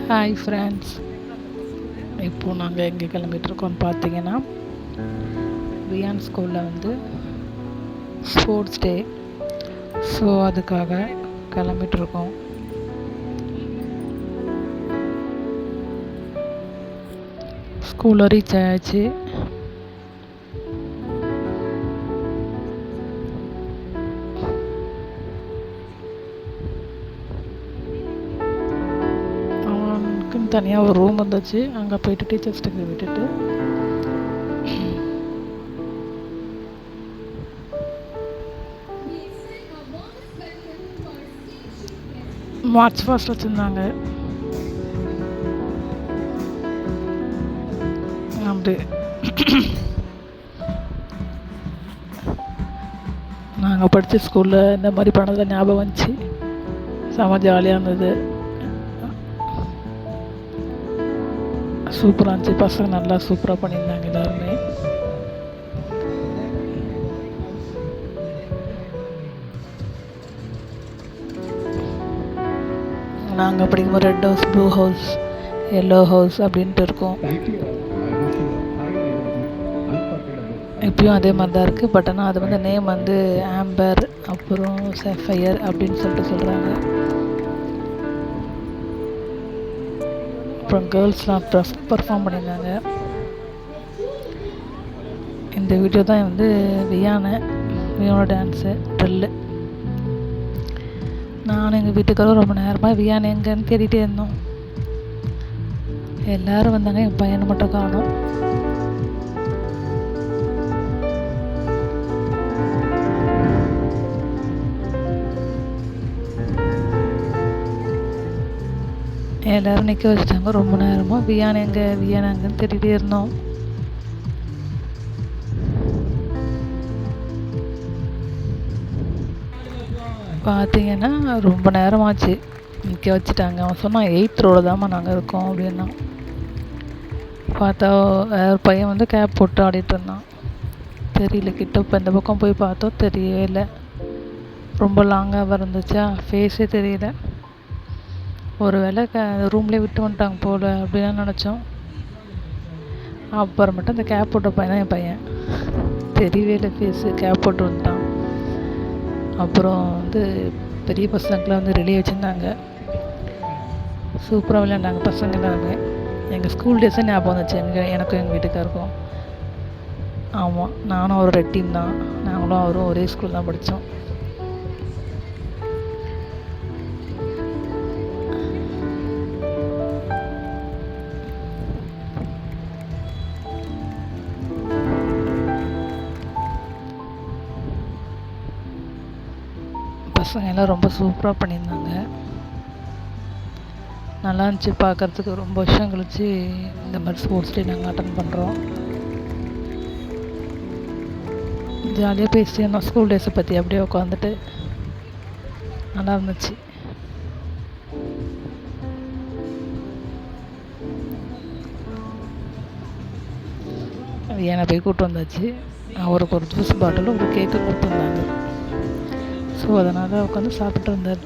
Hi friends, இப்போது நாங்கள் எங்கே கிளம்பிகிட்ருக்கோம்னு பார்த்தீங்கன்னா வியான் ஸ்கூலில் வந்து ஸ்போர்ட்ஸ் டே. ஸோ அதுக்காக கிளம்பிகிட்ருக்கோம். ஸ்கூலில் ரீச் ஆயாச்சு. அவனுக்குன்னு தனியாக ஒரு ரூம் இருந்துச்சு. அங்கே போயிட்டு டீச்சர்ஸ்கிட்ட விட்டுட்டு மார்ச் ஃபர்ஸ்ட் வச்சுருந்தாங்க. அப்படி நாங்கள் படித்த ஸ்கூலில் இந்த மாதிரி பண்ணதில் ஞாபகம் வந்துச்சு. செம ஜாலியாக இருந்தது, சூப்பராக இருந்துச்சு. பசங்க நல்லா சூப்பராக பண்ணியிருந்தாங்க எல்லாருமே. நாங்கள் படிக்கும்போது red house, blue house, yellow house அப்படின்ட்டு இருக்கோம். இப்பயும் அதே மாதிரி தான் இருக்குது. பட் ஆனால் அது வந்து நேம் வந்து ஆம்பர், அப்புறம் சஃபயர் அப்படின்னு சொல்கிறாங்க. அப்புறம் கேர்ள்ஸ்லாம் பர்ஃபார்ம் பண்ணியிருந்தாங்க. இந்த வீடியோ தான் வந்து வியானோட டான்ஸு ட்ரில்லு. நானும் எங்கள் வீட்டுக்காரரும் ரொம்ப நேரமாக வியான் எங்கன்னு தேடிகிட்டே இருந்தோம். எல்லோரும் வந்தாங்க, என் பையனை மட்டும் காணோம். எல்லோரும் நிற்க வச்சுட்டாங்க. ரொம்ப நேரமாக வியான் எங்கன்னு தேடிகிட்டே இருந்தோம். பார்த்தீங்கன்னா ரொம்ப நேரமாச்சு, நிற்க வச்சுட்டாங்க. அவன் சொன்னான் 8th ரோவில் தாம்மா நாங்கள் இருக்கோம் அப்படின்னா. பார்த்தா வேறு பையன் வந்து கேப் போட்டு ஆடிட்டு இருந்தான். தெரியல, கிட்ட இப்போ இந்த பக்கம் போய் பார்த்தோம், தெரியவே இல்லை. ரொம்ப லாங்காக இருந்துச்சா, ஃபேஸே தெரியல. ஒரு வேளை ரூம்லேயே விட்டு வந்துட்டாங்க போல் அப்படின்னு நினச்சோம். அப்புறமேட்டு அந்த கேப் போட்ட பையன் தான் என் பையன். தெரியவே இல்லை ஃபேஸு, கேப் போட்டு வந்துட்டான். அப்புறம் வந்து பெரிய பசங்களாம் வந்து ரெடி வச்சுருந்தாங்க. சூப்பராக விளையாண்டாங்க பசங்க எல்லாருமே. எங்கள் ஸ்கூல் டேஸே ஞாபகம் வந்துச்சு எனக்கும் எங்கள் வீட்டுக்காருக்கும். ஆமாம், நானும் ஒரு ரெட் டீம் தான். நாங்களும் அவரும் ஒரே ஸ்கூல் தான் படித்தோம். பசங்க எல்லாம் ரொம்ப சூப்பராக பண்ணியிருந்தாங்க. நல்லா இருந்துச்சு பார்க்குறதுக்கு. ரொம்ப வருஷம் கழிச்சு இந்த மாதிரி ஸ்போர்ட்ஸ் டே நாங்கள் அட்டன் பண்ணுறோம். ஜாலியாக பேசிட்டு இருந்தோம் ஸ்கூல் டேஸை பற்றி. அப்படியே உட்காந்துட்டு நல்லா இருந்துச்சு. என்னை போய் கூப்பிட்டு வந்தாச்சு. அவருக்கு ஒரு ஜூஸ் பாட்டில், ஒரு கேக்கு கொடுத்துருந்தாங்க. ஸோ அதனால் உட்காந்து சாப்பிட்டு இருந்தார்.